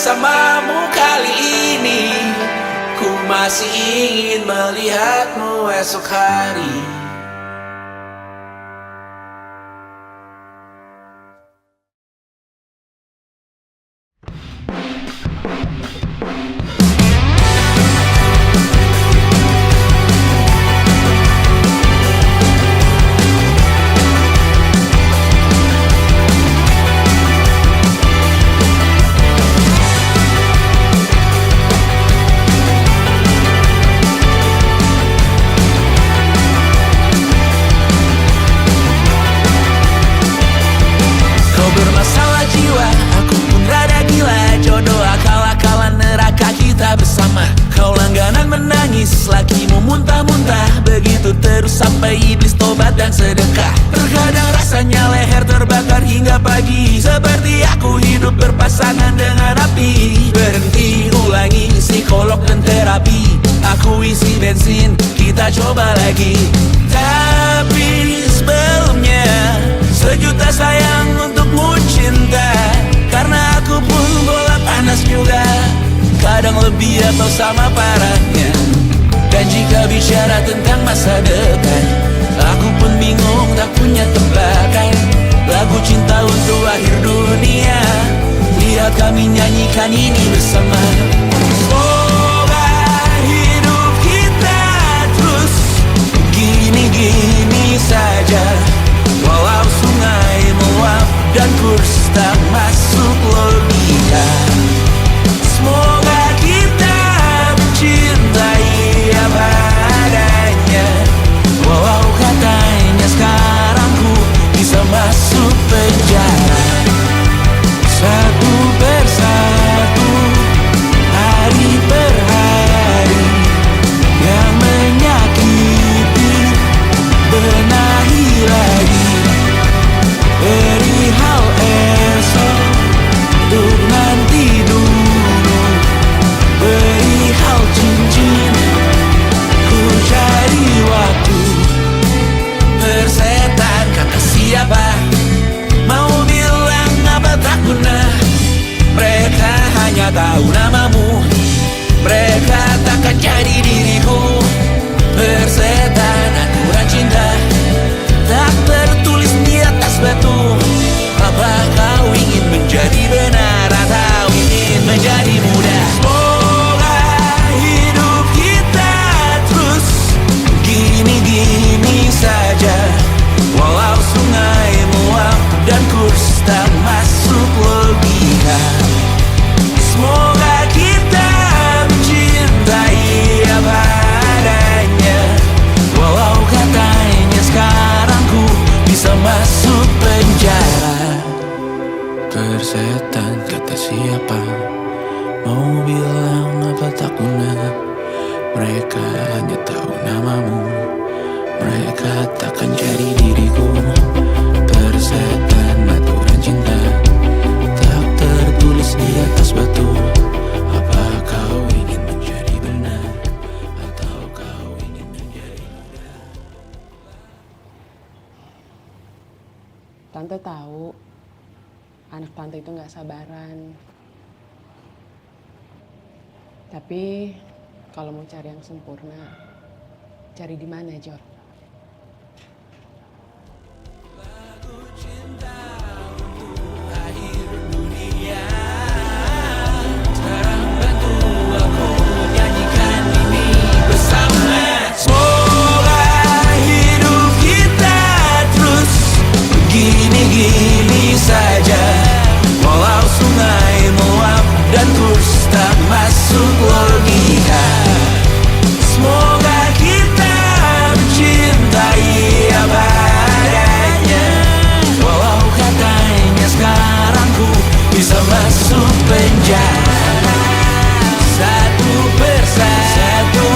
bersamamu kali ini. Ku masih ingin melihatmu esok hari. Bermasalah jiwa, aku pun rada gila. Jodoh akal-akalan neraka kita bersama. Kau langganan menangis, lakimu muntah-muntah. Begitu terus sampai iblis tobat dan sedekah. Terkadang rasanya leher terbakar hingga pagi. Seperti aku hidup berpasangan dengan api. Berhenti, ulangi psikolog dan terapi. Aku isi bensin, kita coba lagi. Tapi sebelumnya, sejuta sayang untukmu cinta. Karena aku pun bola panas juga, kadang lebih atau sama parahnya. Dan jika bicara tentang masa depan, aku pun bingung tak punya tebakan. Lagu cinta untuk akhir dunia, lihat kami nyanyikan ini bersama. Semoga hidup kita terus gini-gini saja. Walau sungai meluap dan kurs tak masuk logika. Semoga kita mencintai apa adanya. Walau katanya sekarang ku bisa masuk penjara. Satu persatu, hari per hari, yang menyakiti benahi lagi. Perihal esok, untuk nanti dulu. Perihal cincin, ku cari waktu. Persetan kata siapa, mau bilang apa tak guna. Mereka hanya tahu namamu, mereka takkan jadi diriku. Persetan aturan cinta, tak tertulis di atas batu. Apa kau ingin menjadi benar atau ingin menjadi muda? Semoga hidup kita terus gini-gini saja. Walau sungai meluap dan kurs tak masuk logika. Semoga kita mencintai apa adanya. Walau katanya sekarang ku bisa masuk penjara. Persetan kata siapa, mau bilang apa tak guna. Mereka hanya tahu namamu, mereka takkan jadi diriku. Persetan aturan cinta, tak tertulis di atas batu. Apa kau ingin menjadi benar atau kau ingin menjadi muda? Tante tahu anak tante itu gak sabaran. Tapi kalau mau cari yang sempurna, cari di mana, Jor? Semoga hidup kita terus begini-gini saja. Walau sungai meluap dan kurs tak masuk logika. Semoga kita mencintai apa adanya. Walau katanya sekarang ku bisa masuk penjara. Satu persatu,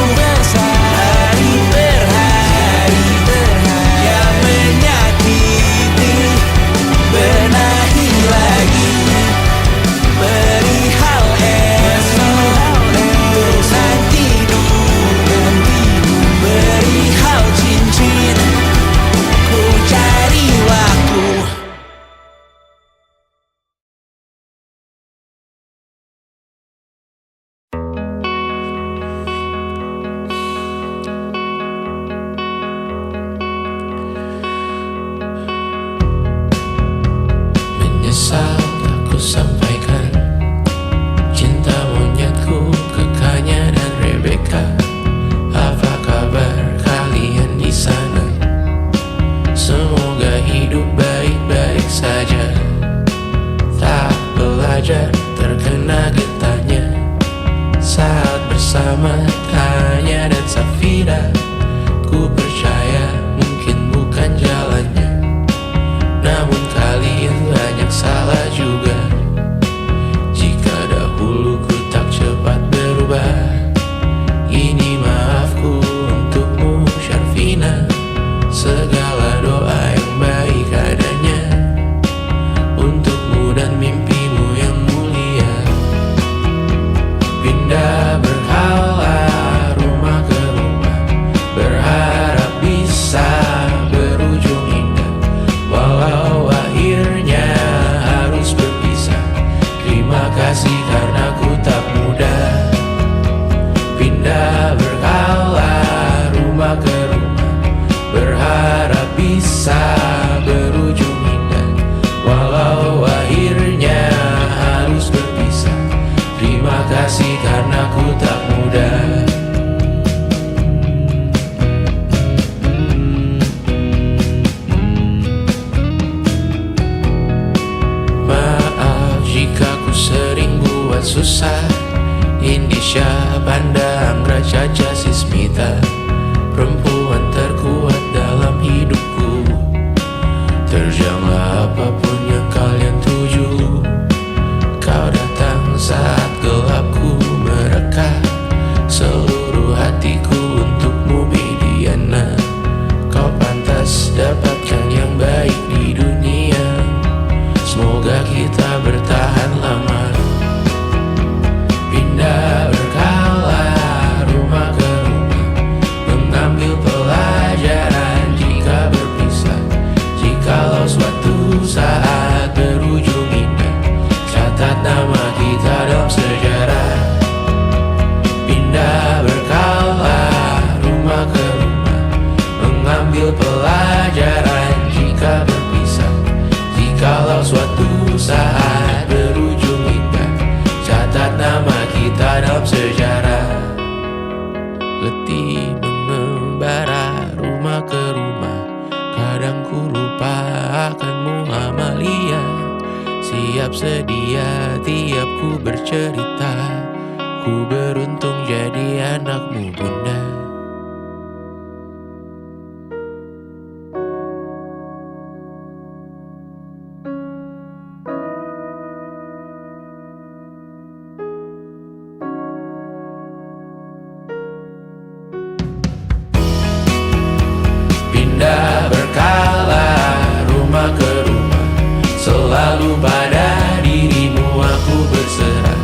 hari per hari, yang menyakiti benahi lagi. Perihal esok, nanti dulu. Perihal cincin, ku cari waktu. sampaikan cinta monyetku ke Kanya dan Rebecca. Apa kabar kalian di sana? Semoga hidup baik-baik saja. Tak belajar terkena getahnya saat bersama Tanya dan Safira. Ku percaya mungkin bukan jalannya, namun kalian banyak salah juga. Jika dahulu ku tak cepat berubah, ini maafku untukmu Syarfina. Segala doa yang baik adanya untukmu dan mimpimu yang mulia. Pindah berkala rumah ke rumah, berharap bisa berujung indah. Walau akhirnya harus berpisah, terima kasih karena ku tak mudah. Pindah berkala rumah ke rumah, berharap bisa berujung indah. Walau akhirnya harus berpisah, terima kasih karena ku tak mudah. Maaf jika ku sering buat susah. Indisha, Panda, Anggra, Caca, Sismita, perempuan terkuat dalam hidupku. Terjanglah apapun yang kalian tuju. Kau datang saat gelapku mereka. Seluruh hatiku untukmu Bidiana. Kau pantas dapatkan yang baik di dunia. Semoga kita bertahan lama. Pindah berkala rumah ke rumah, mengambil pelajaran jika berpisah. Jikalau suatu saat berujung indah, catat nama kita dalam sejarah. Pindah berkala rumah ke rumah, mengambil pelajaran jika berpisah. Jikalau suatu saat berujung indah, catat nama kita dalam sejarah. Letih mengembara rumah ke rumah, kadang ku lupa akanmu Amalia. Siap sedia tiap ku bercerita, ku beruntung jadi anakmu bunda. Pindah berkala rumah ke rumah, selalu pada dirimu aku berserah.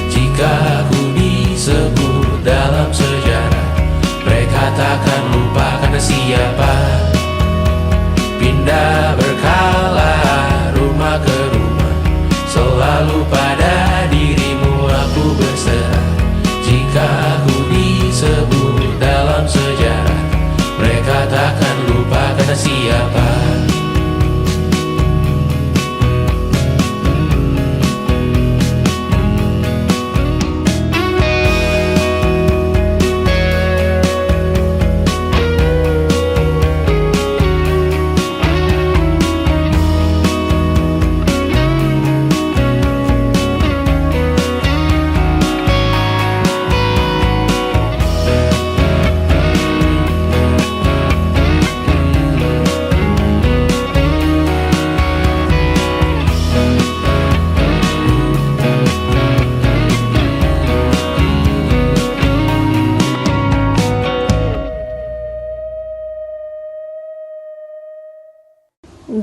Jika aku disebut dalam sejarah, mereka takkan lupa karena siapa. Pindah berkala rumah ke rumah, selalu pada dirimu aku berserah. Jika aku disebut dalam sejarah, mereka takkan lupa karena siapa.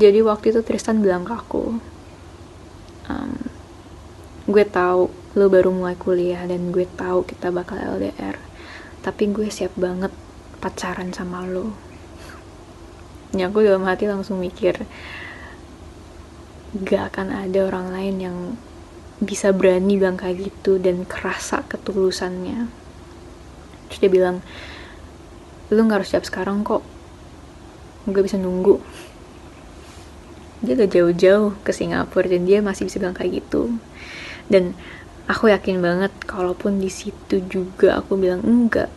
Jadi waktu itu Tristan bilang ke aku, gue tahu lo baru mulai kuliah dan gue tahu kita bakal LDR, tapi gue siap banget pacaran sama lo. Ya aku dalam hati langsung mikir, gak akan ada orang lain yang bisa berani bilang kayak gitu dan kerasa ketulusannya. Terus dia bilang, lo gak harus siap sekarang kok, gue bisa nunggu. Dia gak jauh-jauh ke Singapura dan dia masih bisa bilang kayak gitu. Dan aku yakin banget kalaupun di situ juga aku bilang enggak,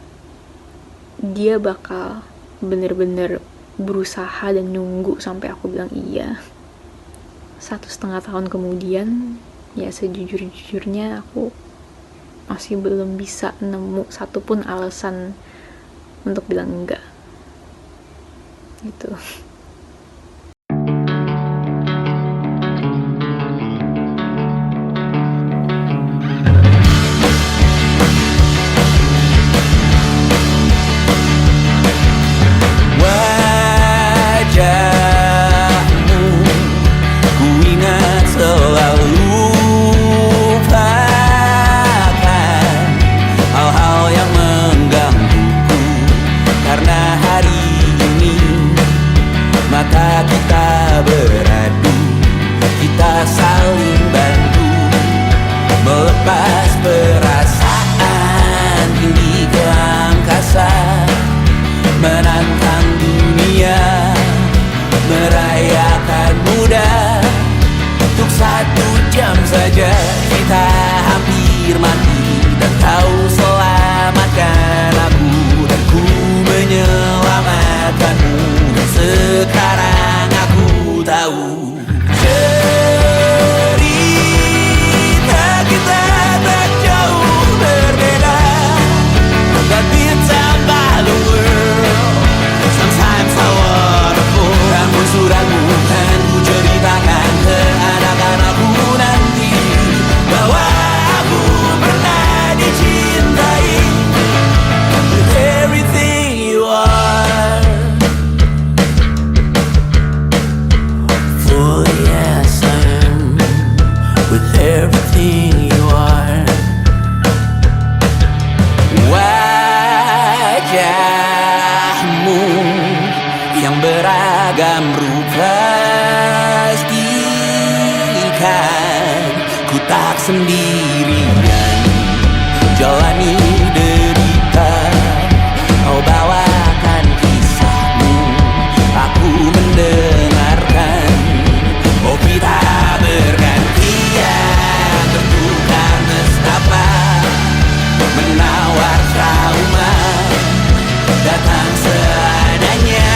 dia bakal bener-bener berusaha dan nunggu sampai aku bilang iya. 1,5 tahun kemudian, ya sejujur-jujurnya aku masih belum bisa nemu satupun alasan untuk bilang enggak gitu. Wajahmu ku ingat selalu, lupakan hal-hal yang menggangguku, karena hari ini mata kita beradu, kita saling bantu melepas perasaan tinggi ke angkasa, menantang dunia, merayakan muda. Untuk 1 jam saja kita hampir mati, dan kau selamatkan aku, dan ku menyelamatkanmu. Dan sekarang aku tahu cerita kita tak jauh berbeda, but it's about the world. Sometimes I wanna fall. Namun suratmu kan ku ceritakan ke anak-anakku nanti, bahwa aku pernah dicintai with everything you are. For yes I am, with everything you are. Wajahmu yang beragam rupa, pastikan ku tak sendirian jalani derita. Kau bawakan kisahmu, aku mendengarkan. Oh kita bergantian bertukar nestapa, menawar trauma, datang seadanya.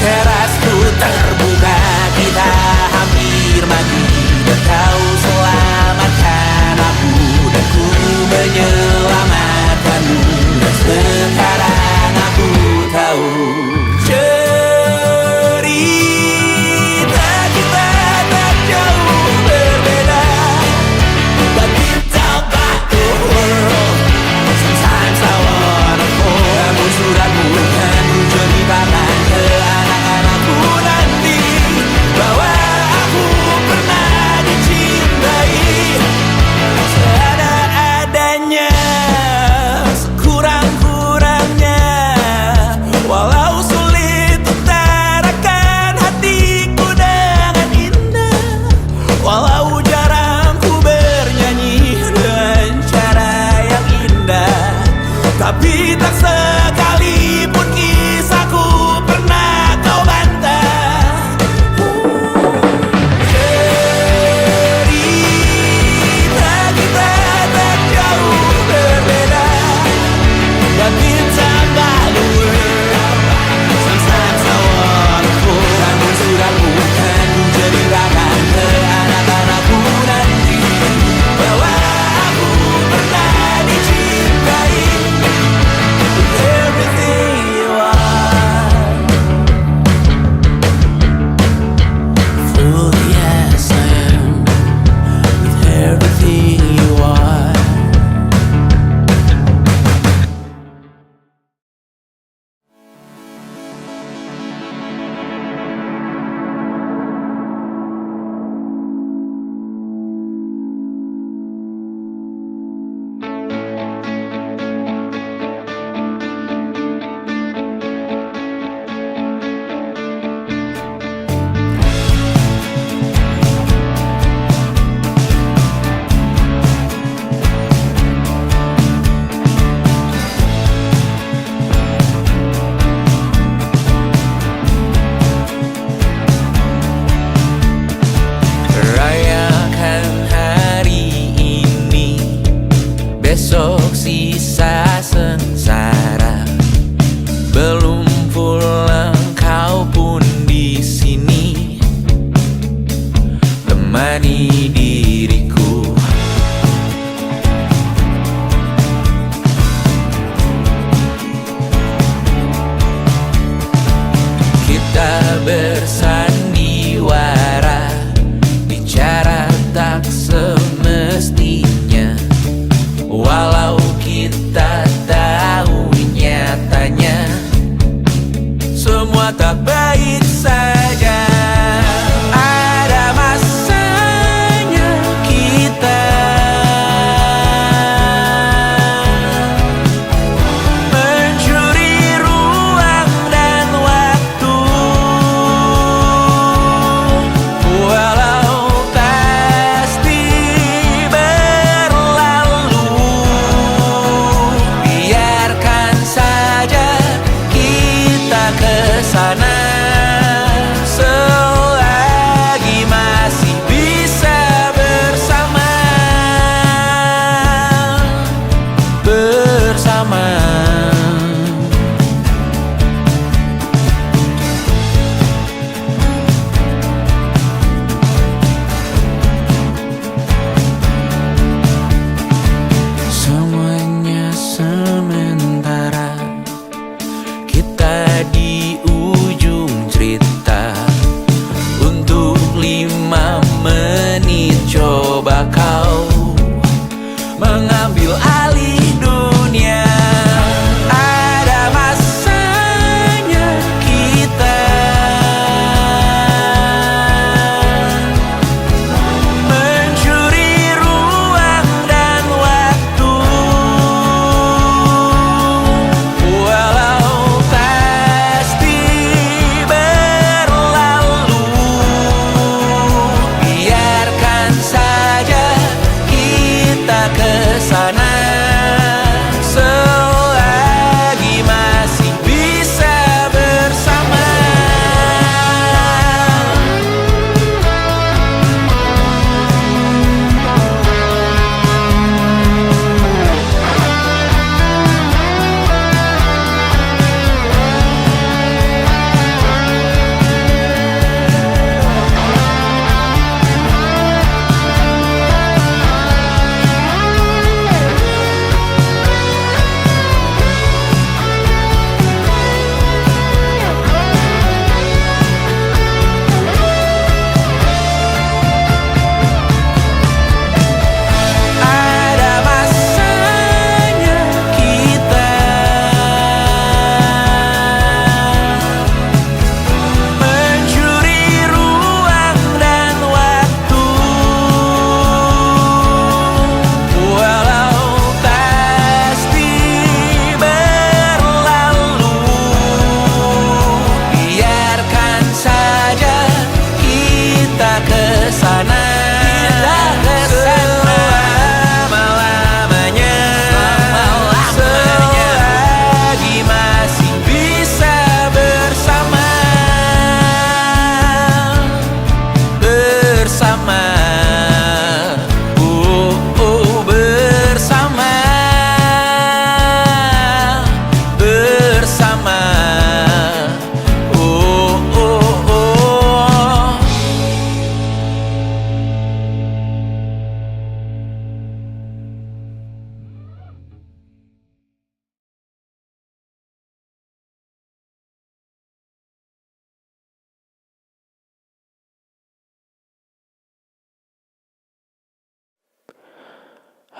Terasku terbuka, kita hampir mati, dan kau selamatkan aku, dan ku menyelamatkanmu. Dan sekarang aku tahu cerita kita tak jauh berbeda, but it's about the world. Sometimes I wanna fall. Namun suratmu kan ku ceritakan ke anak-anakku nanti, bahwa aku pernah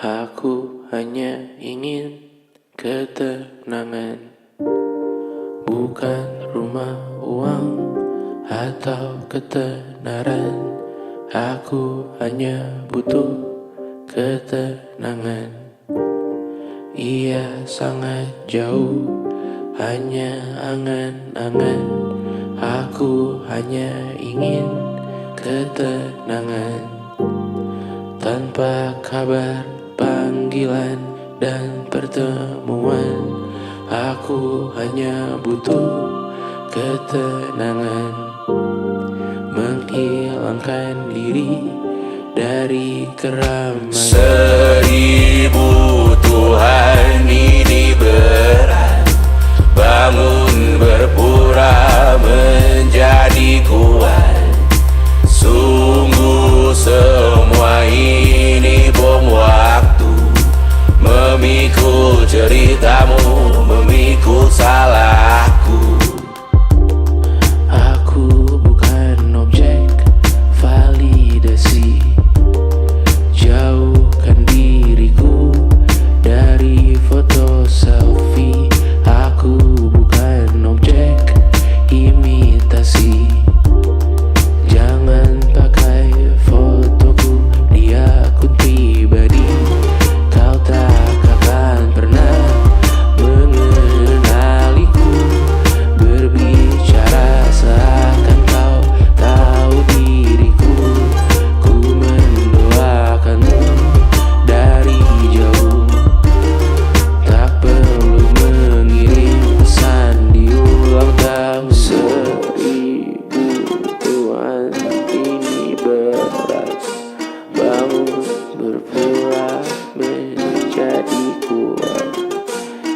Aku hanya ingin ketenangan, bukan rumah, uang, atau ketenaran. Aku hanya butuh ketenangan. Ia sangat jauh, hanya angan-angan. Aku hanya ingin ketenangan. Tanpa kabar, panggilan, dan pertemuan, aku hanya butuh ketenangan. Menghilangkan diri dari keramaian. 1000 Tuhan ini berat, bangun berpura menjadi kuat. Sungguh semua ini bom waktu, memikul ceritamu, memikul salahku. Aku bukan objek validasi. Jauhkan diriku dari foto selfie. Aku bukan objek imitasi. Jangan pakai fotoku di akun pribadi. Kau tak akan pernah mengenaliku. Berbicara seakan kau tahu diriku. Ku mendoakanmu dari jauh. Tak perlu mengirim pesan di ulang tahun. 1000 Tuhan ini berat, bangun berpura menjadi kuat.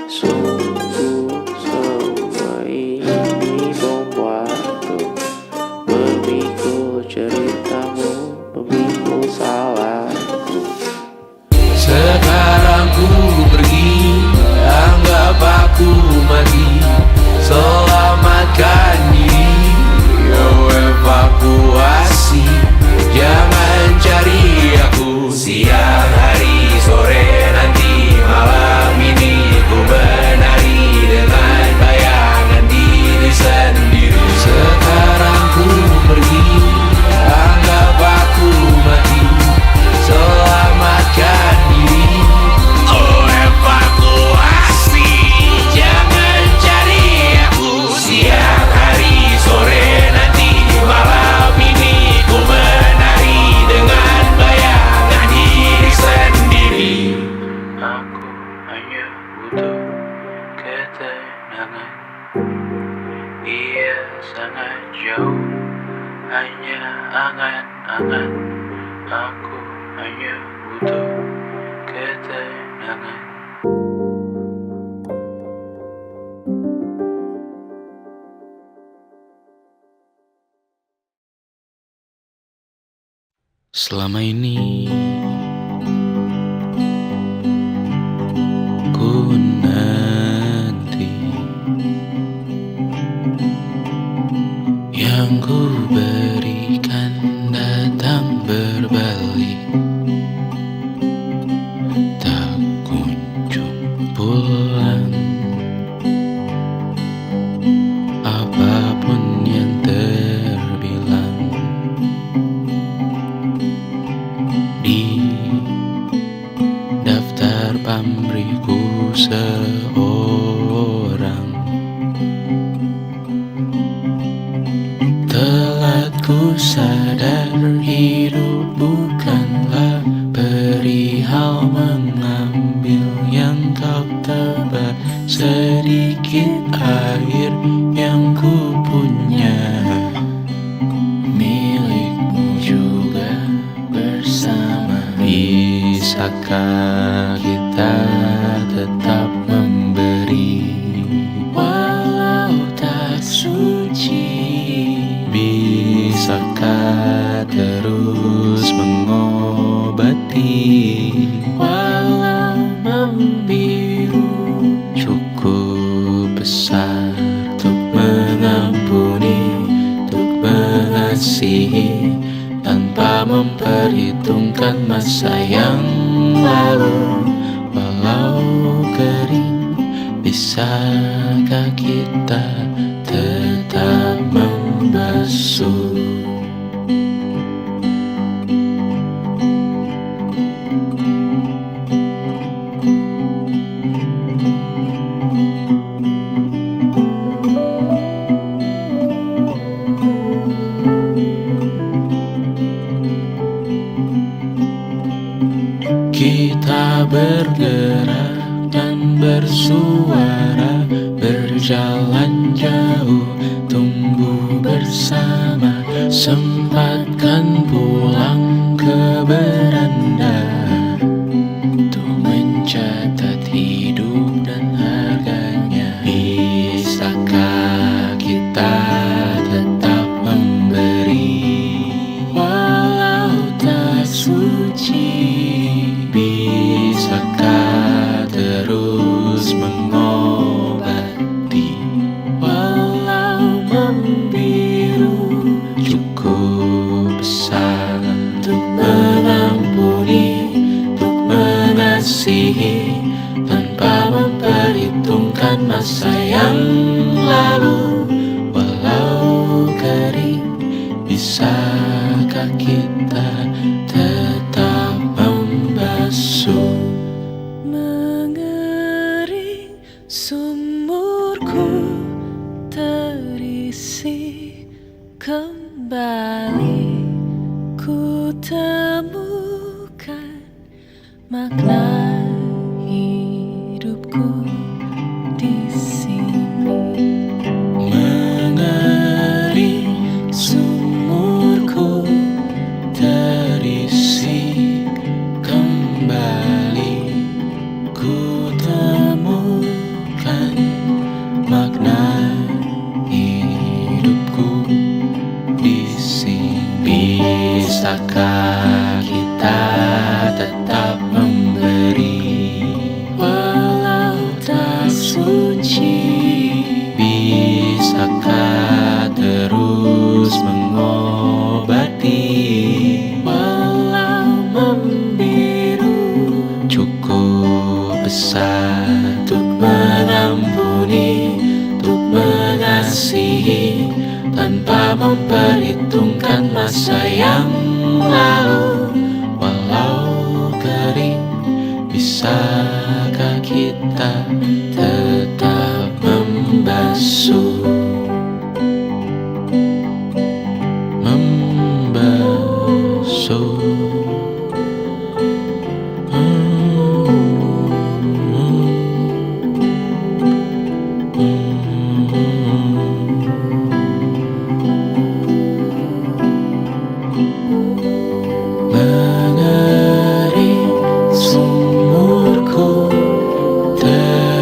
Sungguh semua ini bom waktu, memikul ceritamu, memikul salahku. Sekarang ku pergi, anggap aku mati. Selamatkan diri, evakuasi. Jangan cari aku siang, hari, sore, nanti, malam ini. Ku menari dengan bayangan diri sendiri. Sekarang ku pergi, anggap aku mati. Selamatkan diri, evakuasi. Jangan cari aku siang, hari, sore, nanti, malam ini. Ku menari dengan bayangan diri sendiri. Aku hanya butuh ketenangan. Ia sangat jauh, hanya angan-angan. Aku hanya butuh ketenangan. Selama ini ku nanti yang ku berikan datang berbalik, tak kunjung pulang. Apapun yang terbilang di daftar pamrihku seorang, telah ku sadar hidup bukanlah perihal mengambil yang kau tebar. Sedikit air yang ku punya milikmu juga bersama. Bisakah kita tetap memberi walau tak suci? Bisakah terus mengobati walau membiru? Cukup besar untuk mengampuni, untuk mengasihi, tanpa memperhitungkan masa yang lalu, walau kering, bisakah kita tetap membasuh? Kita bergerak dan bersuara, berjalan jauh, tumbuh bersama, sempatkan pulang ke beranda untuk mencatat hidup dan harganya. Bisakah kita tetap memberi walau tak suci? Bisakah terus mengobati walau membiru? Cukup besar untuk mengampuni, untuk mengasihi, tanpa memperhitungkan masa yang lalu. Walau kering, bisakah kita tetap membasuh? Mengering sumurku terisi kembali, ku temukan makna hidupku di sini. Mengering sumurku terisi kembali, ku temukan makna hidupku di sini. Bisakah kita tetap memberi walau tak suci? Bisakah terus mengobati walau membiru? Cukup besar untuk mengampuni, untuk mengasihi, tanpa memperhitungkan masa yang lalu. Walau kering, bisakah kita tetap membasuh? Membasuh. Mengering sumurku terisi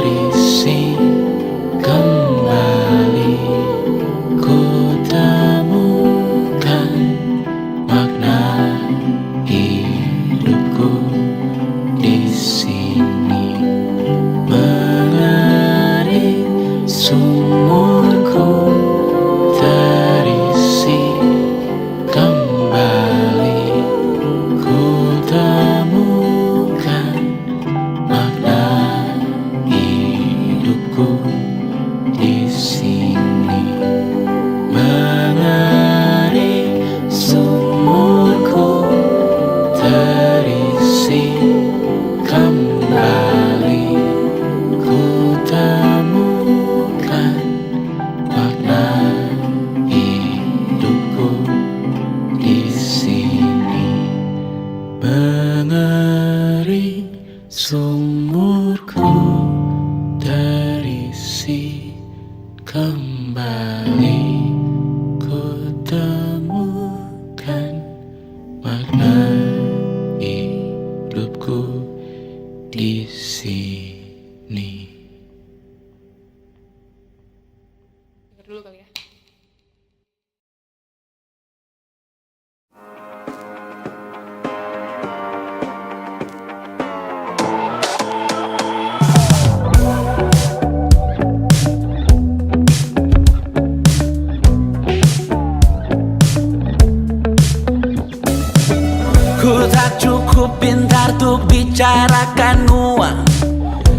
untuk bicarakan uang.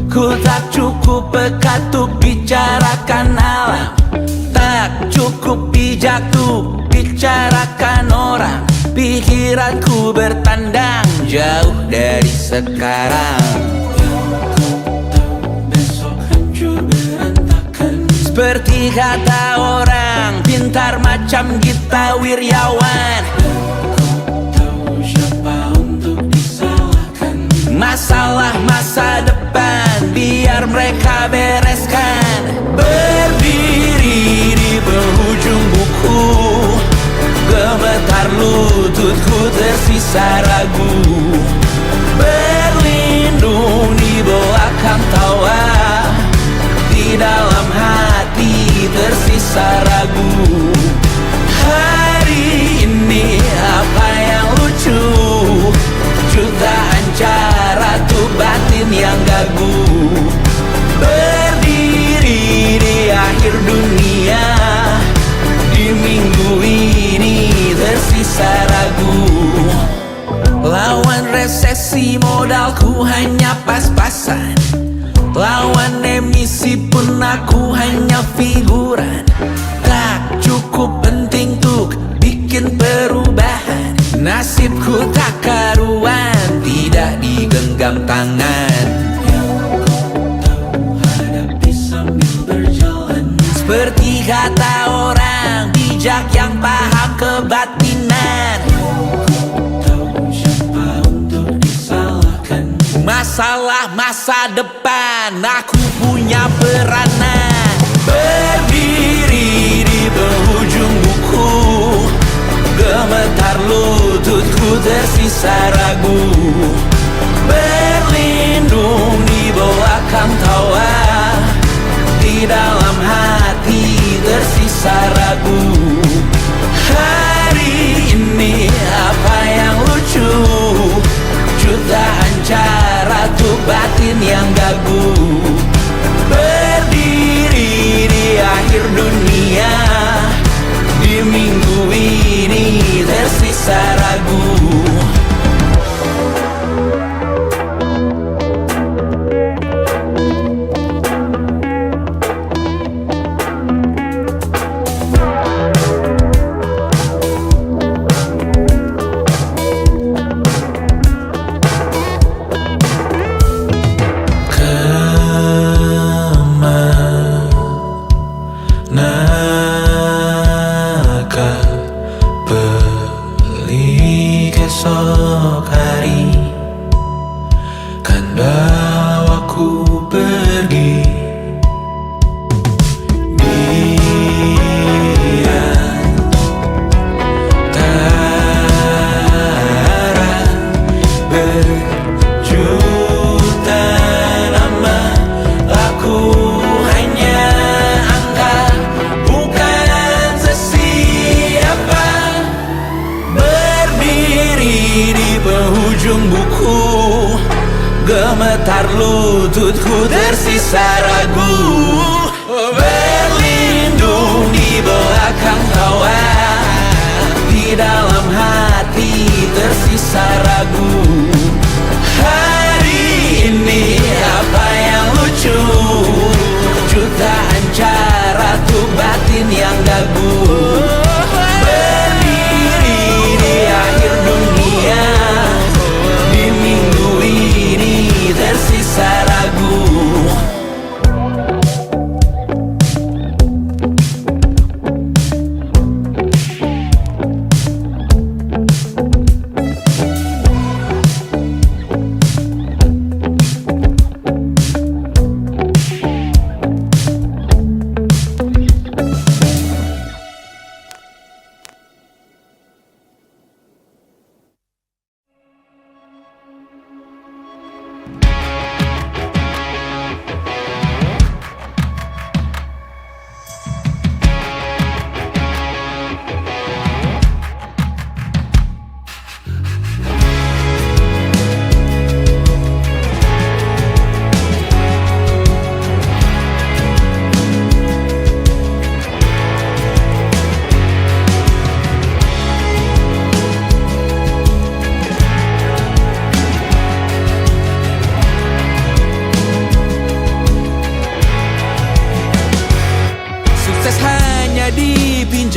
Ku tak cukup peka untuk bicarakan alam. Tak cukup bijak untuk bicarakan orang. Pikiranku bertandang jauh dari sekarang. Seperti kata orang pintar macam Gita Wirjawan, masalah masa depan biar mereka bereskan. Berdiri di penghujung buku, gemetar lututku tersisa ragu. Berlindung di belakang tawa, di dalam hati tersisa ragu. Hari ini apa yang lucu? Jutaan cara tuh batin yang gagu. Berdiri di akhir dunia, di minggu ini tersisa ragu. Lawan resesi modalku hanya pas-pasan. Lawan emisi pun aku hanya figuran. Tak cukup penting untuk bikin perubahan. Nasibku tak karuan, tidak digenggam tangan. Hadapi sambil berjalan. Seperti kata orang bijak yang paham kebatinan. Masalah masa depan, aku punya peranan. Berdiri di penghujung buku, gemetar lututku tersisa ragu. Berlindung di belakang tawa, di dalam hati tersisa ragu. Hari ini apa yang lucu? Jutaan cara tuh batin yang gagu. Berdiri di akhir dunia, di minggu ini tersisa ragu. Esok hari kan bawaku pergi. Dia tara berjuta nama, aku hanya angka, bukan sesiapa. Di penghujung buku, gemetar lututku tersisa ragu. Berlindung di belakang tawa, di dalam hati tersisa ragu. Hari ini apa yang lucu? Jutaan cara tuh batin yang gagu. Berdiri di akhir dunia, di minggu ini tersisa ragu.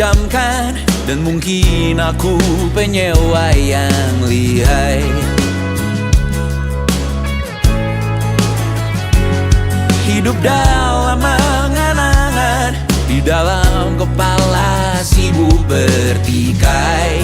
dipinjamkan, dan mungkin aku penyewa yang lihai. Hidup dalam angan-angan, di dalam kepala sibuk bertikai.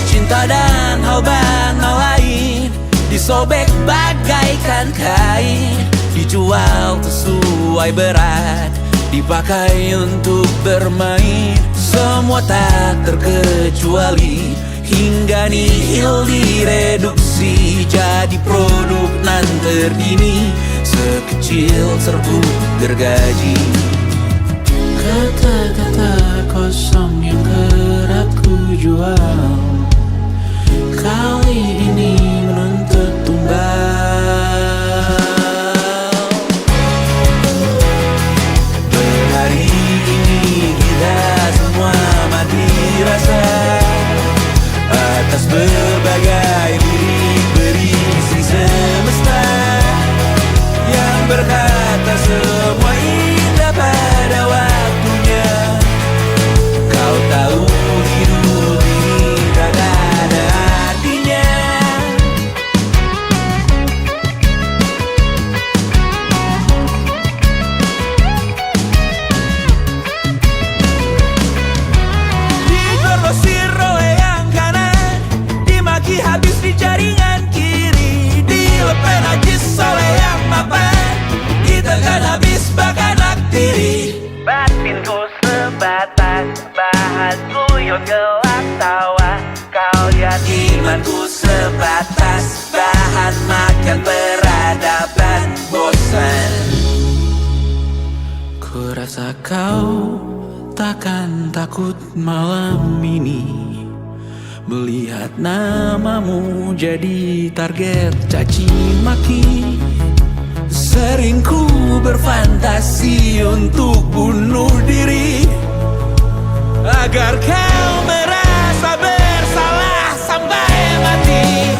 Cinta dan hal banal lain disobek bagaikan kain, dijual sesuai berat, dipakai untuk bermain. Semua tak terkecuali, hingga nihil direduksi jadi produk nan terdini, sekecil serbuk gergaji. Kata-kata kosong yang kerap ku jual, kali ini menuntut tumbal. Hari ini kita semua mati rasa atas berbagai lirik berisi semesta yang berkata semua indah pada waktunya. Kau tahu hidup ini tak ada artinya. Digrosir oleh yang kanan, dimaki habis di jaringan kiri, dilepen najis oleh yang mapan, ditekan habis bahkan aktiri. Batinku sebatas bahan guyon gelak tawa. Kau lihat Imanku sebatas bahan makan peradaban bosan. Ku rasa kau takkan takut malam ini melihat namamu jadi target caci maki. Sering ku berfantasi untuk bunuh diri, agar kau merasa bersalah sampai mati.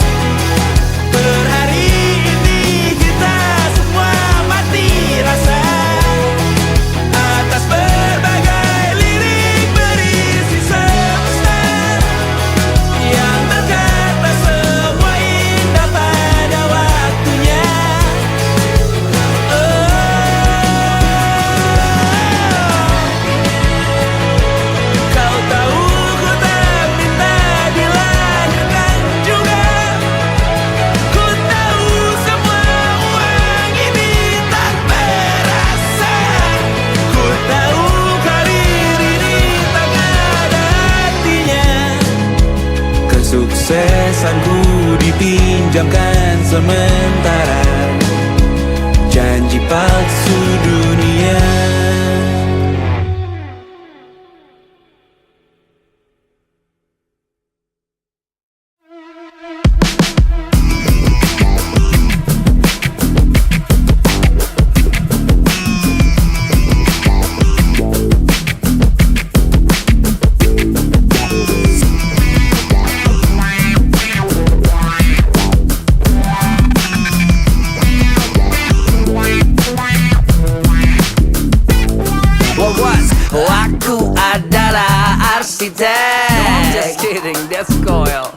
Per hari ini kita semua mati rasa atas berbagai lirik berisi semesta yang berkata semua indah pada waktunya. Kau tahu ku tak minta dilahirkan juga. Ku tahu semua uang ini tak berasa. Ku tahu karir ini tak ada artinya. Kesuksesanku dipinjamkan sementara, janji palsu dunia. Aku adalah arsitek. Just kidding, that's Coil.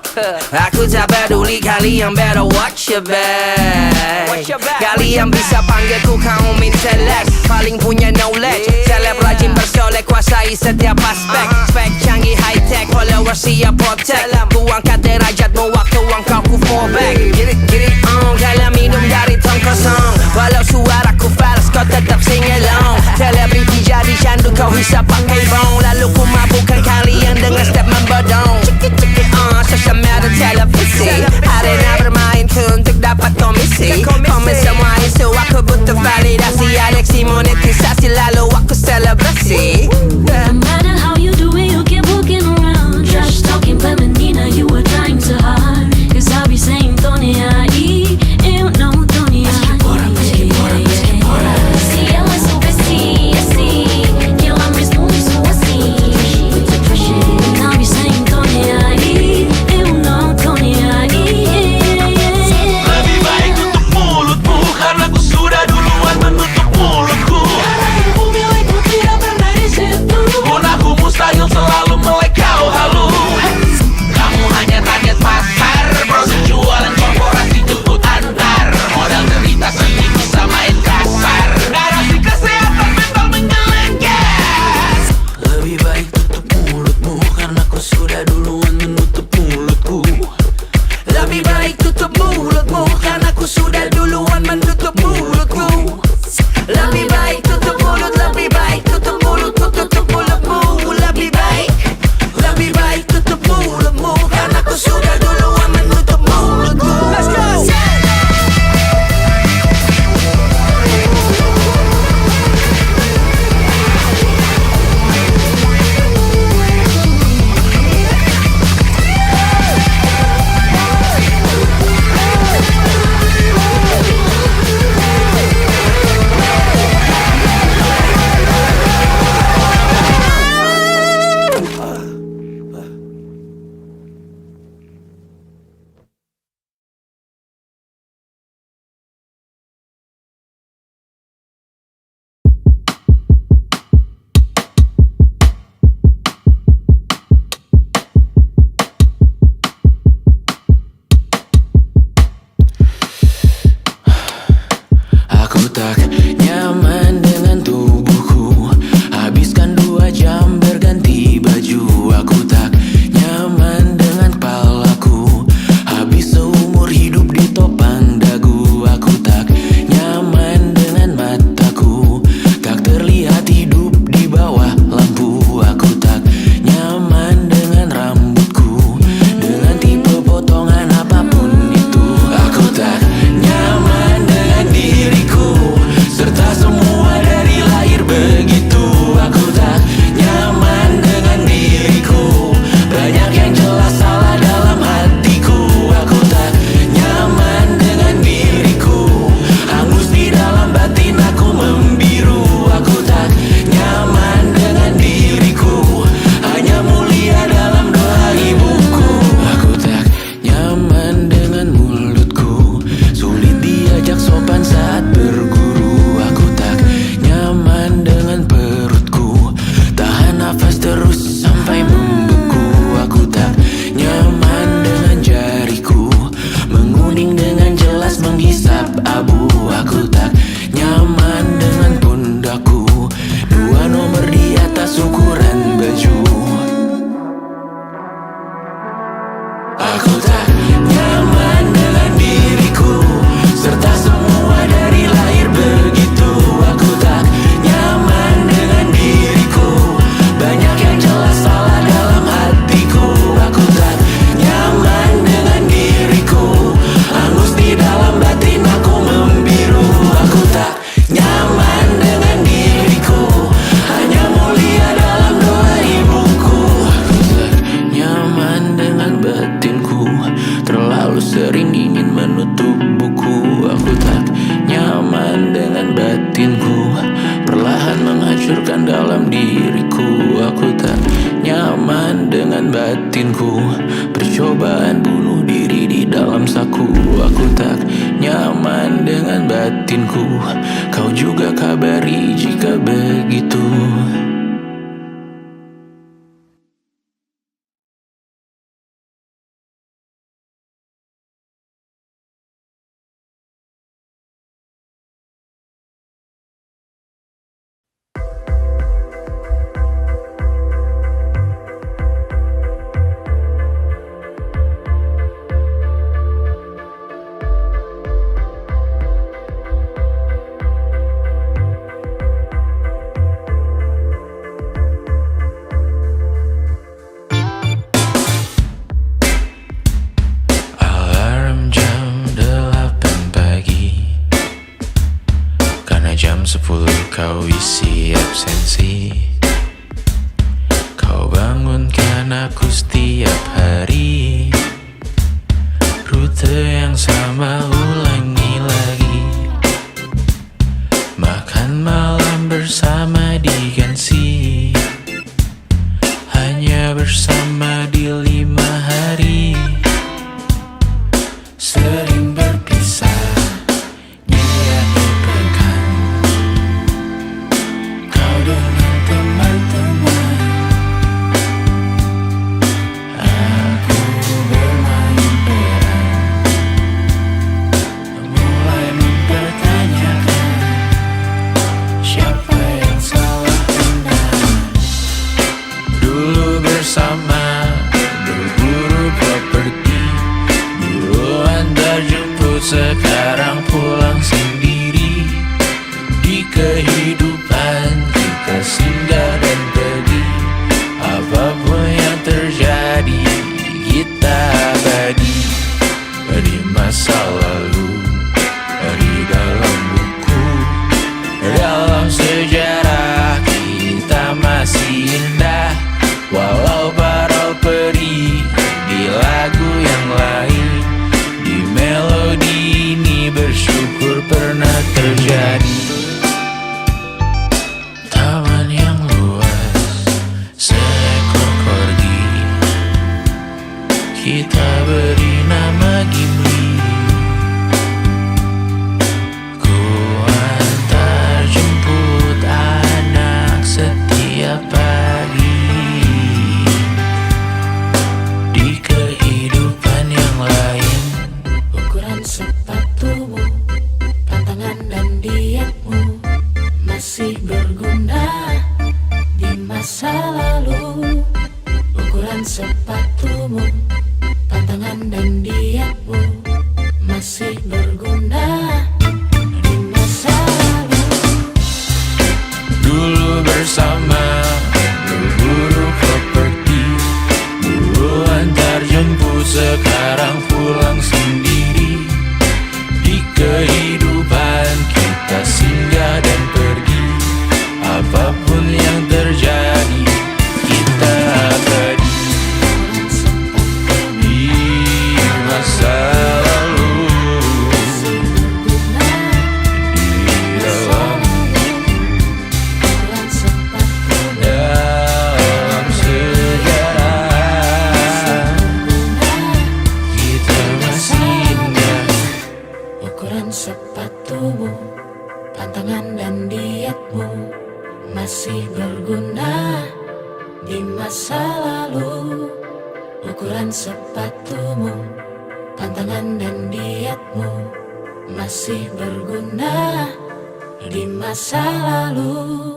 Aku tak peduli kalian, better watch your back. Watch your back. Kalian bisa panggilku kaum intelek, paling punya knowledge. Seleb rajin bersolek, kuasai setiap aspek. Spek canggih high tech, followers siap protect. Ku angkat derajatmu waktu engkau ku fall back. Get it on, kalian minum dari tong kosong. Walau suaraku fals, kau tetap sing along. Selebriti jadi candu, kau hisap pakai bong. Lalu ku mabukkan kalian dengan step membodong. Social media televisi, arena bermain tuh untuk dapat komisi. Komen semua isu, aku butuh validasi. Aleksi monetisasi, lalu aku selebrasi. No matter how you do it, you keep walking around. Trash talking feminina, you were trying so hard. Cause I be saying Tony I.E. You know Tony I.E. Si ela soubesse assim, que ela mesmo isso assim. And I be saying Tony duluan menutup mulutku. Lebih baik tutup mulutmu, karena aku sudah duluan menutup mulutku. Lebih baik tutup mulut, lebih baik tutup mulutku, tutup mulutmu. Lebih baik tutup mulutmu, karena aku sudah duluan menutup mulutku. Let's go! Aku tak nyaman dengan tubuhku, habiskan 2 jam berganti baju. Aku tak nyaman dengan kepalaku, habis seumur hidup ditopang dagu. Aku tak nyaman dengan mataku, tak terlihat hidup di bawah lampu. Aku tak nyaman dengan rambutku, dengan tipe potongan apapun itu. Aku tak nyaman dengan diriku, serta semua dari lahir begitu. Aku tak nyaman dengan diriku, banyak yang jelas salah dalam hatiku. Aku tak nyaman dengan diriku, hangus di dalam batin aku membiru. Aku tak nyaman dengan diriku, hanya mulia dalam doa ibuku. Aku tak nyaman dengan mulutku, sulit diajak sopan saat berguru. Aku tak nyaman dengan perutku, tahan nafas terus sampai membeku. Aku tak nyaman dengan jariku, menguning dengan jelas menghisap abu. Aku tak nyaman dengan pundakku, 2 nomor di atas ukuran baju. Aku tak nyaman dengan diriku, serta semua dari lahir begitu. Aku tak nyaman dengan diriku, banyak yang jelas salah dalam hatiku. Aku tak nyaman dengan diriku, hangus di dalam batin aku membiru. Aku tak nyaman dengan diriku, hanya mulia dalam doa ibuku. Aku tak nyaman dengan batinku, terlalu sering ingin menutup buku. Aku tak nyaman dengan batinku, perlahan menghancurkan dalam diriku. Aku tak nyaman dengan batinku, percobaan bunuh diri di dalam saku. Aku tak nyaman dengan batinku, kau juga kabari jika begitu. Alarm jam 8 pagi, karena jam 10 kau isi absensi. Kau bangunkan aku setiap hari, rute yang sama ulangi lagi. Makan malam bersama diganti, hanya bersama di 5 hari. Sering berpisah di akhir pekan, kau dengan teman-teman. Aku bermain peran, mulai mempertanyakan siapa yang salah benar. Dulu bersama sekarang pulang sendiri. Di kehidupan kita singgah dan pergi. Apapun yang terjadi, kita abadi. Di masa lalu, di dalam buku, dalam sejarah kita masih indah. Walau parau perih di lagu yang lain, di melodi ini bersyukur pernah terjadi. Taman yang luas, seekor korgi, kita beri nama Gimli. Ku antar jemput anak setiap pagi. Di kehidupan yang lain, ukuran sepatumu, pantangan dan dietmu masih berguna di masa lalu. Ukuran sepatumu, pantangan dan dietmu masih berguna di masa lalu. dulu bersama berburu properti, dulu antar jemput sekarang pulang sendiri. Di kehidupan kita singgah dan pergi. Apapun yang terjadi, kita abadi. Di masa lalu, di dalam sejarah kita masih indah. Ukuran sepatumu, pantangan dan dietmu masih berguna di masa lalu. Ukuran sepatumu, pantangan dan dietmu masih berguna di masa lalu.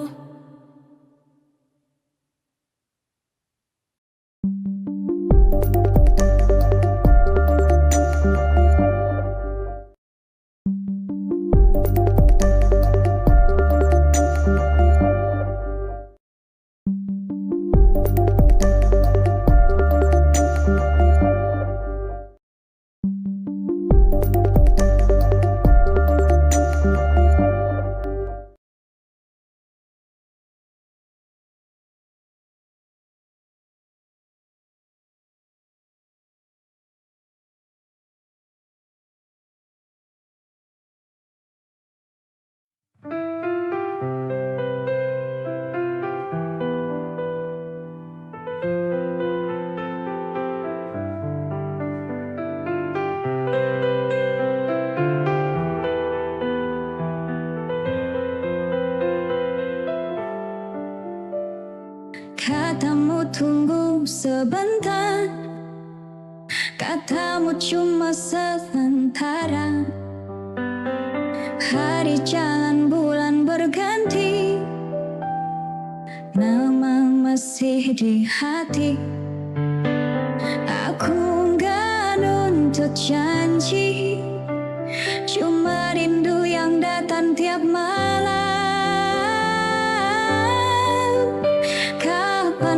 Katamu tunggu sebentar, katamu cuma sementara. Hari jalan bulan berganti, nama masih di hati. Aku nggak nuntut janji, cuma rindu yang datang tiap malam.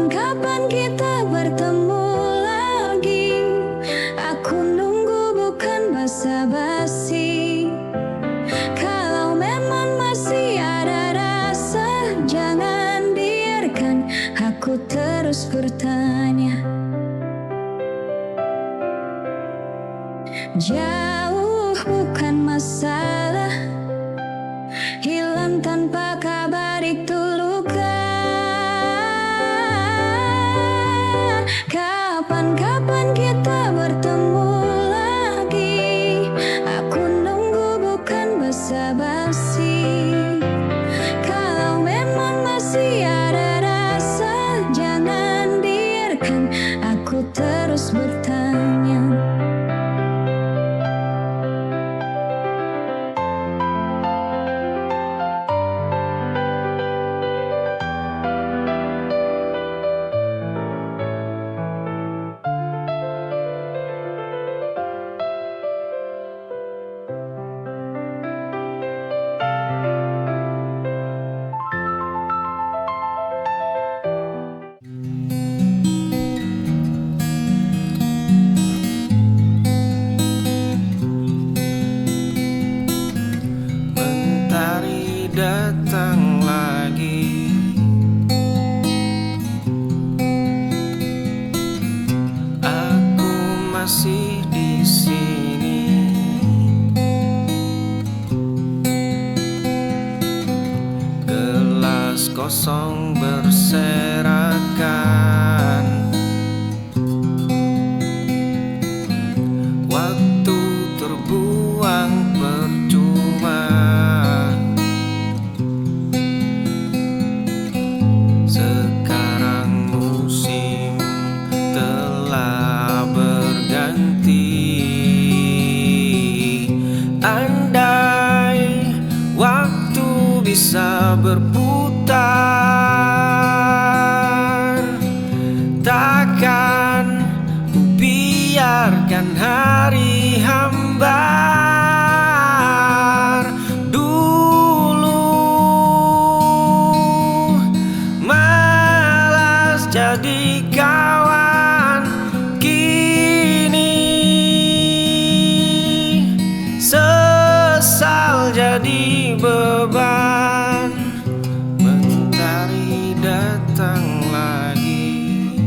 Kapan kita bertemu lagi? Aku nunggu bukan basa-basi. Kalau memang masih ada rasa, jangan biarkan aku terus bertanya. Jauh bukan masalah, hilang tanpa kabar itu luka. Kapan kita bertemu lagi? Aku nunggu bukan basa-basi. Kalau memang masih ada rasa, jangan biarkan aku terus bertanya. masih di sini. Gelas kosong berserakan, waktu terbuang percuma. Sekarang musim telah berganti. Andai waktu bisa berputar, takkan ku biarkan hari hambar. Dulu malas jadi kawan, kini sesal jadi beban. Mentari datang lagi,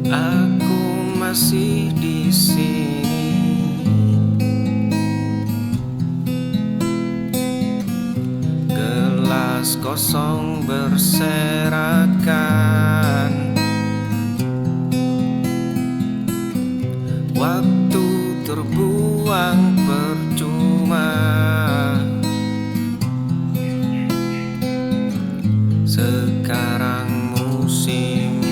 aku masih di sini. Gelas kosong berserakan, waktu terbuang percuma. Sekarang musim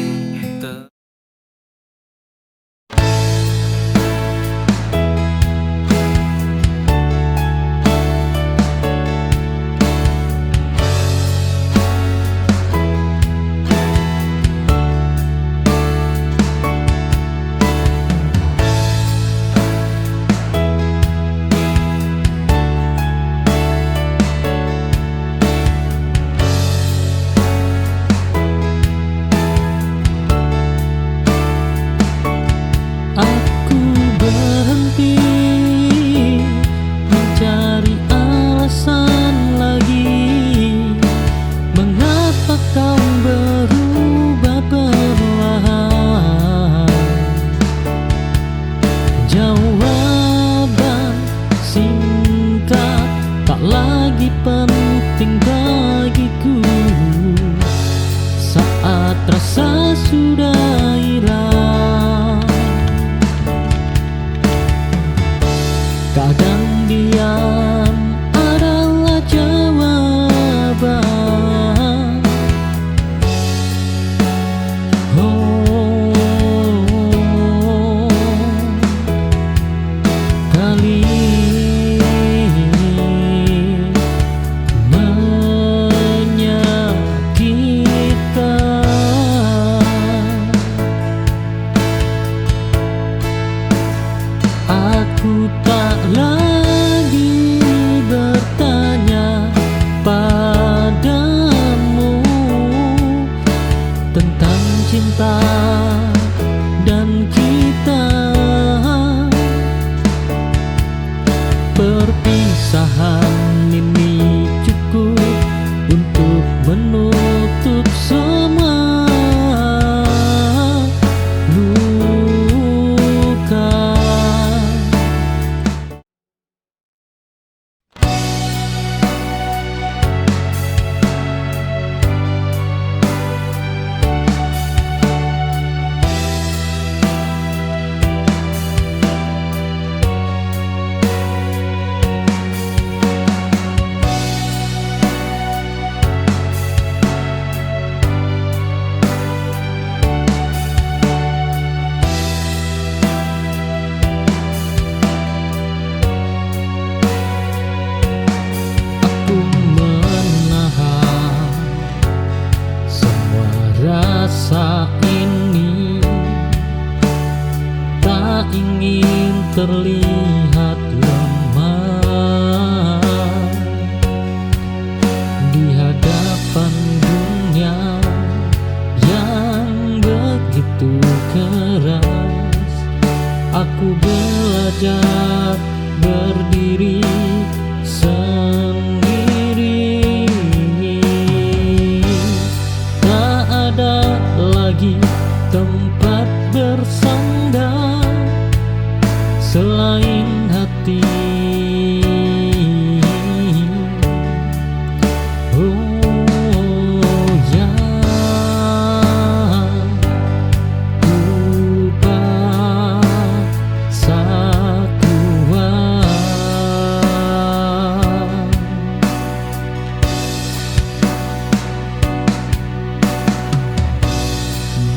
Aku berhenti mencari alasan lagi, mengapa kau berubah perlahan. Jawaban singkat tak lagi penting bagiku saat rasa sudah hilang. Kadang diam adalah jawaban. Oh, kali menyakitkan. Aku tak lagi bertanya padamu tentang cinta dan kita. Perpisahan ini cukup untuk menutup semua luka. Aku menahan semua rasa ini, tak ingin terlihat lemah di hadapan dunia yang begitu keras. Aku belajar berdiri sendiri, tak ada lagi lagi tempat bersandar selain hati. Oh ya, ku paksa kuat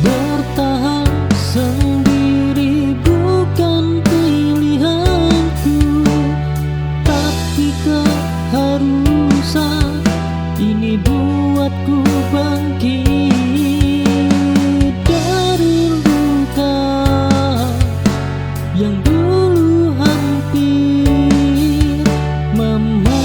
bertahan sendiri, bukan pilihanku, tapi keharusan ini buatku bangkit dari luka yang dulu hampir mematikan.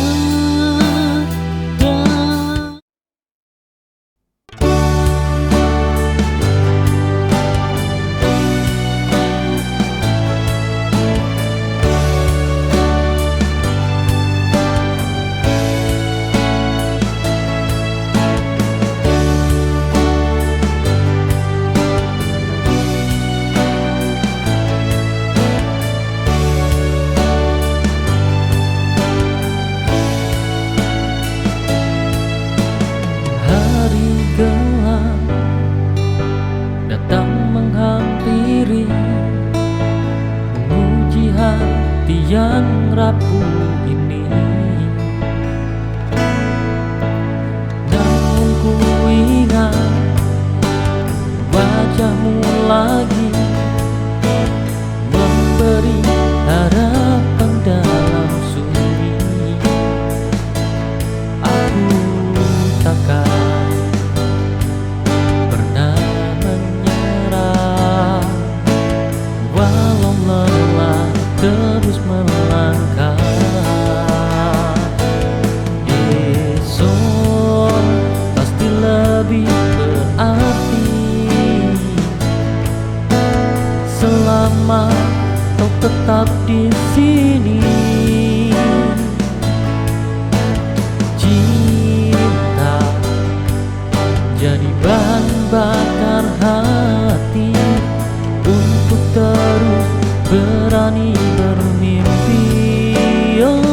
Hari gelap datang menghampiri, menguji hati yang rapuh ini. Namun ku ingat wajahmu lagi, memberi harapan dalam sunyi. Aku takkan pernah menyerah, walau lelah terus melangkah. Esok pasti lebih berarti selama kau tetap di sini. Cinta jadi bahan bakar hati untuk terus berani bermimpi. Oh.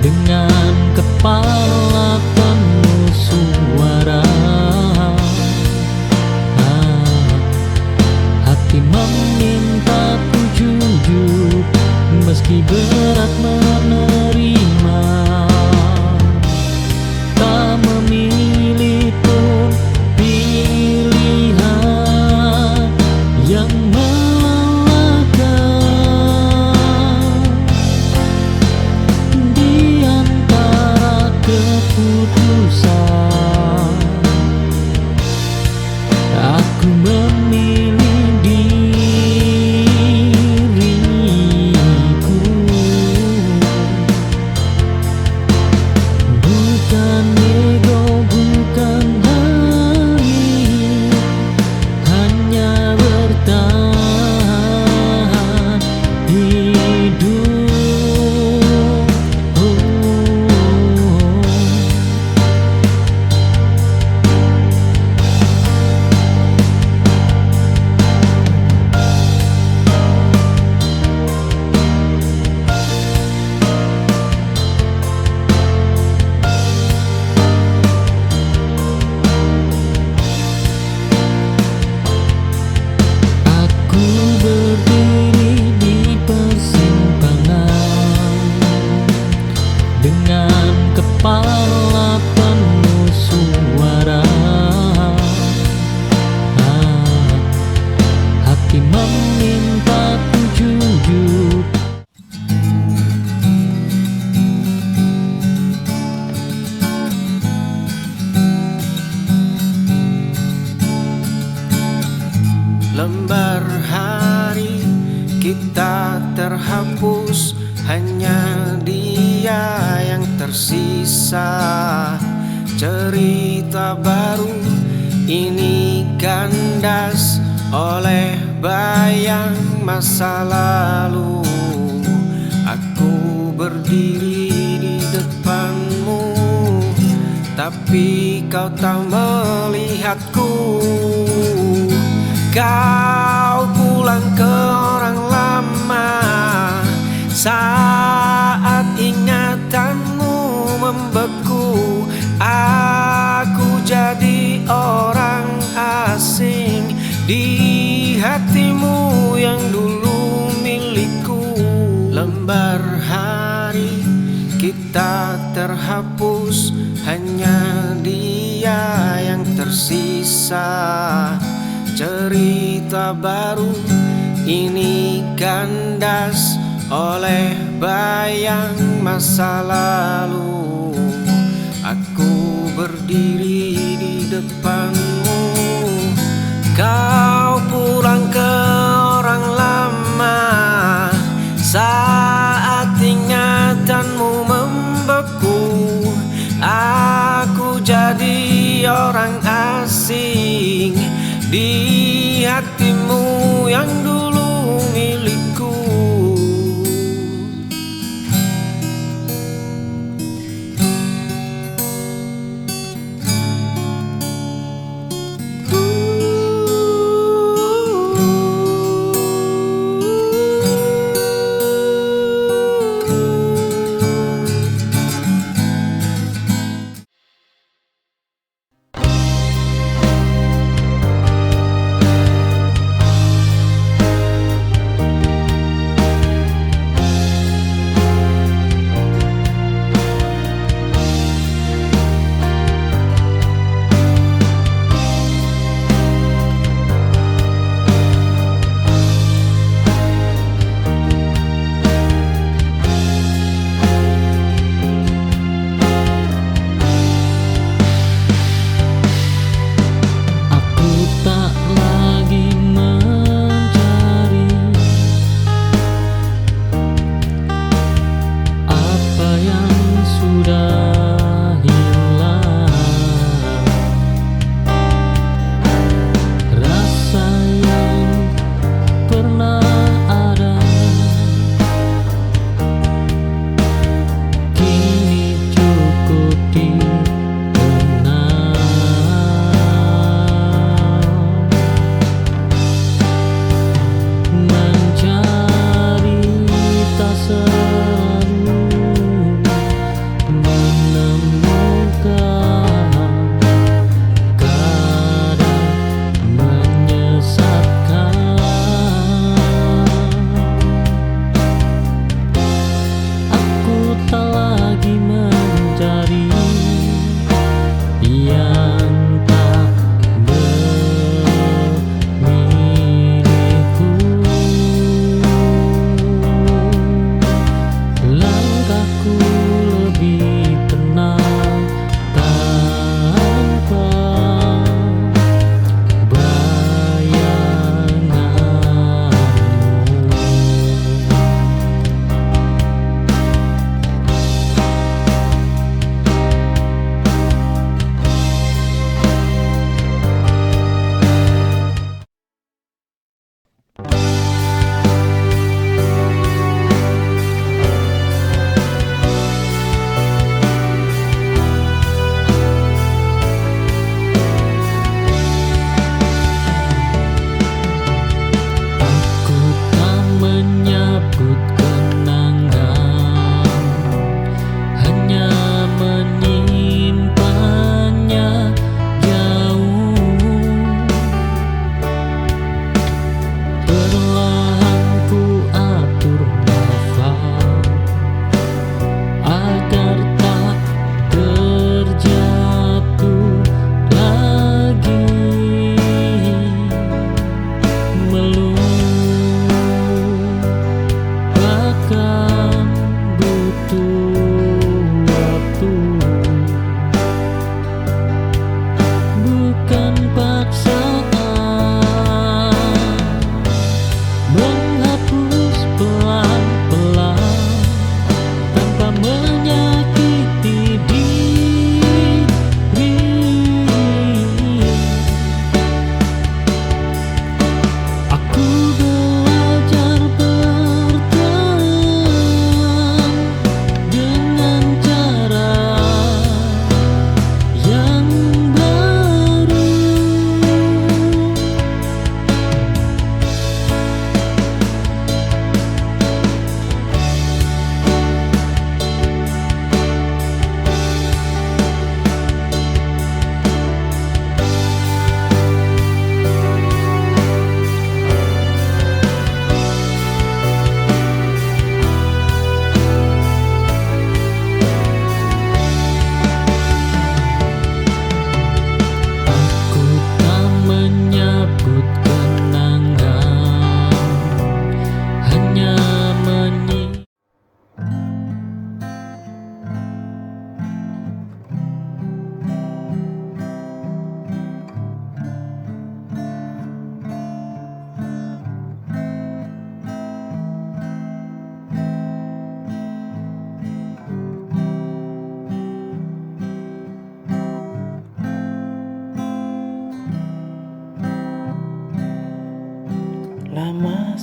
dengan kepala penuh suara. Hati memintaku jujur meski berat menerima. Tak memilih pun pilihan yang melelahkan. Di antara keputusan, aku memilih diriku. Bukan ego, bukan hari, hanya bertahan hidup. Aku berdiri di persimpangan dengan kepala penuh suara. Hati memintaku jujur. Lembar hari kita terhapus, hanya dia yang tersisa. Cerita baru ini kandas oleh bayang masa lalu. Aku berdiri di depanmu, tapi kau tak melihatku. Kau pulang ke orang lama saat ingatanmu membeku. Aku jadi orang asing di hatimu yang dulu milikku. Lembar hari kita terhapus, hanya dia yang tersisa. Cerita baru ini kandas oleh bayang masa lalu. Aku berdiri di depanmu, kau pulang ke orang lama saat ingatanmu membeku. Aku jadi orang asing di hatimu yang dulu milikku.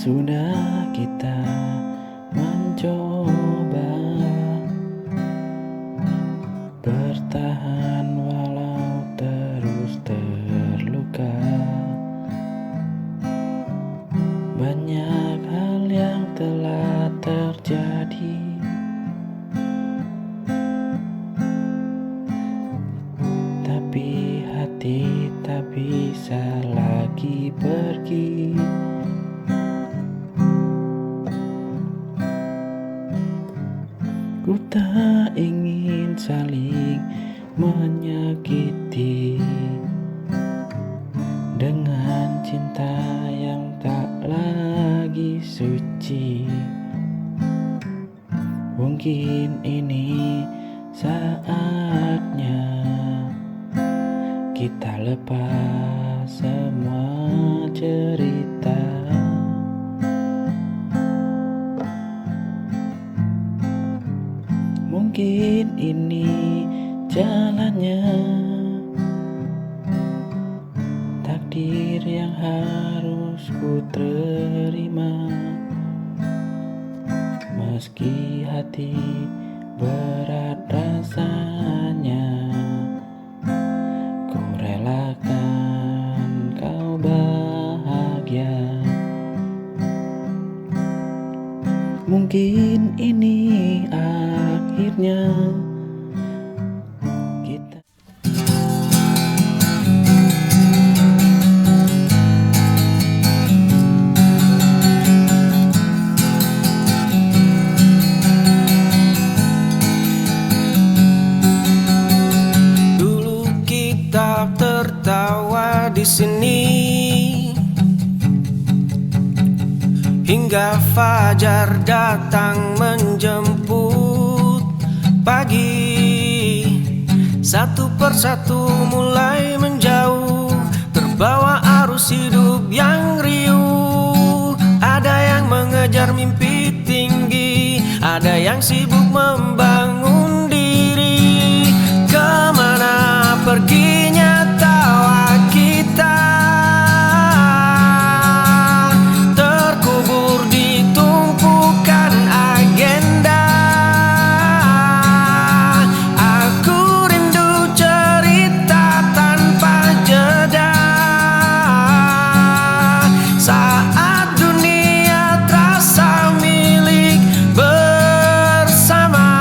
Sudah kita mencoba bertahan walau terus terluka. Banyak hal yang telah terjadi, tapi hati tak bisa lagi pergi. Ku tak ingin saling menyakiti dengan cinta yang tak lagi suci. Mungkin ini saatnya kita lepas semua cerita. Mungkin ini jalannya, takdir yang harus ku terima. Meski hati berat rasanya, ku relakan kau bahagia. Mungkin ini akhirnya kita. Dulu kita tertawa di sini hingga fajar datang menjemput pagi. Satu persatu mulai menjauh, terbawa arus hidup yang riuh. Ada yang mengejar mimpi tinggi, ada yang sibuk membangun diri. Kemana perginya tawa kita? Terkubur di tumpukan agenda. Aku rindu cerita tanpa jeda. Saat dunia terasa milik bersama,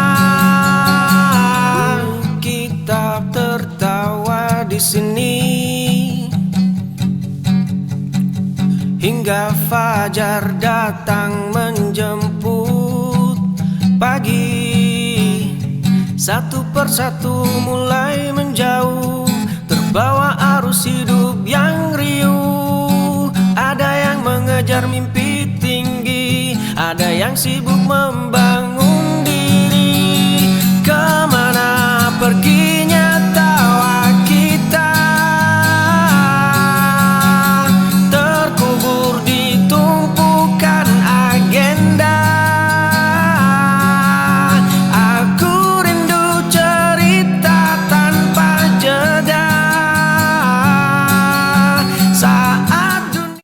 kita tertawa di sini hingga fajar datang menjemput pagi. Satu persatu mulai menjauh, terbawa arus hidup yang riuh. Ada yang mengejar mimpi tinggi, ada yang sibuk membangun diri. Kemana perginya tawa kita? Terkubur di tumpukan agenda. Aku rindu cerita tanpa jeda. Saat dunia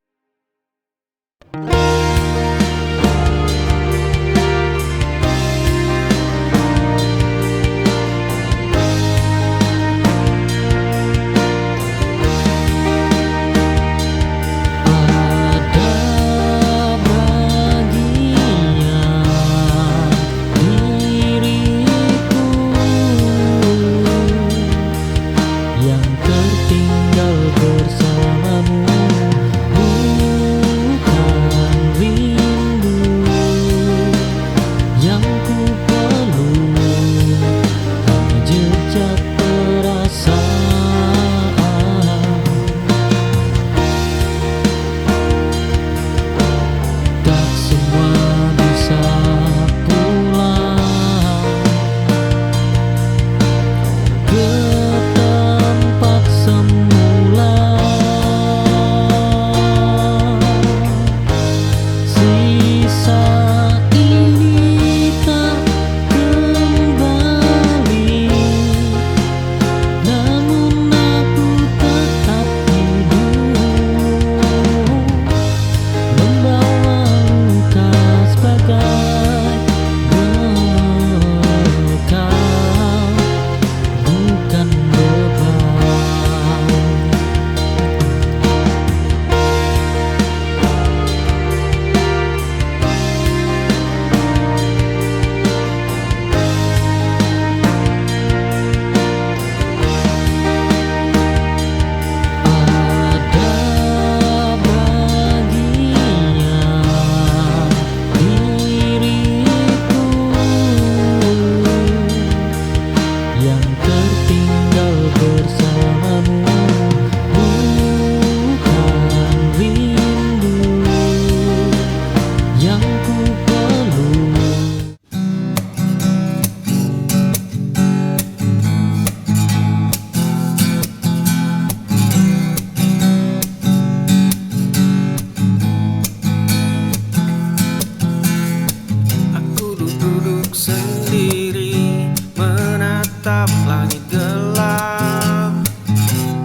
langit gelap.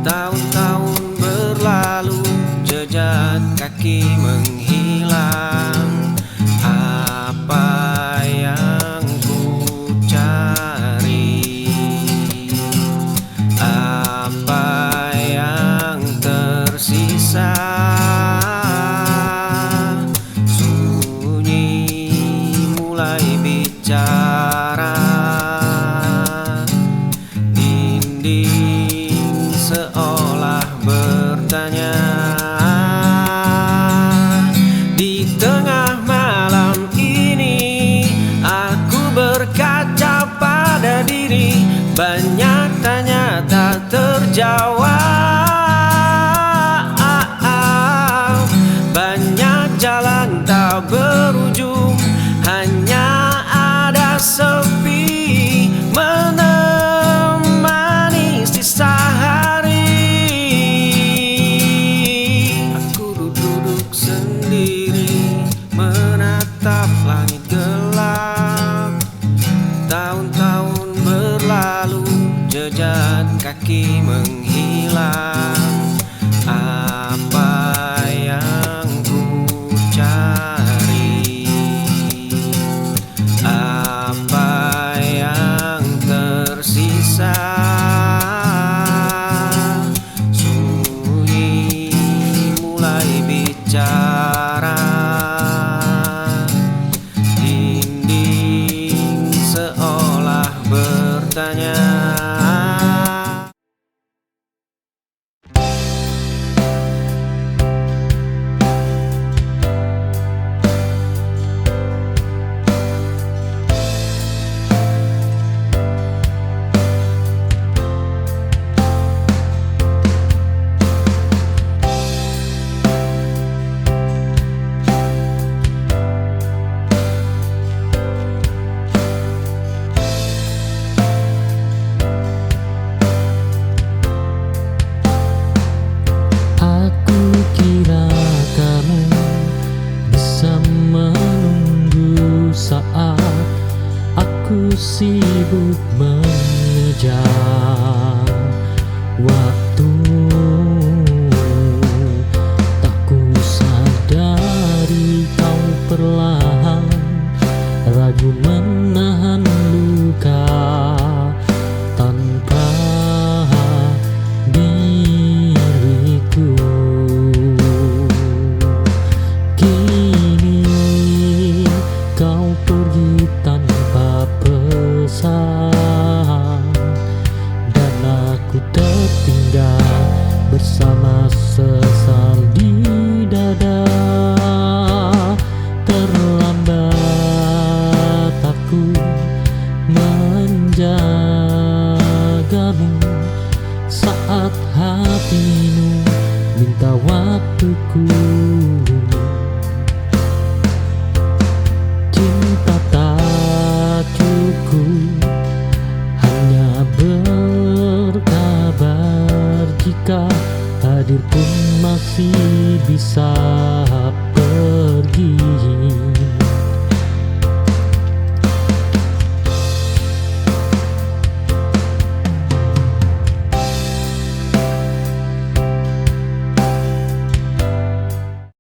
Tahun-tahun berlalu, jejak kaki menghilang. Apa yang ku cari, apa yang tersisa, sunyi mulai bicara. Dinding seolah bertanya. Di tengah malam ini aku berkaca pada diri. Banyak tanya tak terjawab, banyak jalan tak berujung, hanya ada sepi menemani sisa hari. Aku duduk sendiri menatap langit gelap. Tahun-tahun berlalu, jejak kaki menghilang. Apa yang ku cari, apa yang tersisa, sunyi mulai bicara. Dinding seolah bertanya. Aku kira kamu bisa menunggu saat aku sibuk mengejar waktu. Tak ku sadari kau perlahan ragu menahan luka tanpa diriku. Kini kau pergi tanpa pesan, dan aku tertinggal bersama sesal di dada. Terlambat aku menjagamu saat hatimu minta waktuku. Cinta tak cukup hanya berkabar, jika hadir pun masih bisa pergi.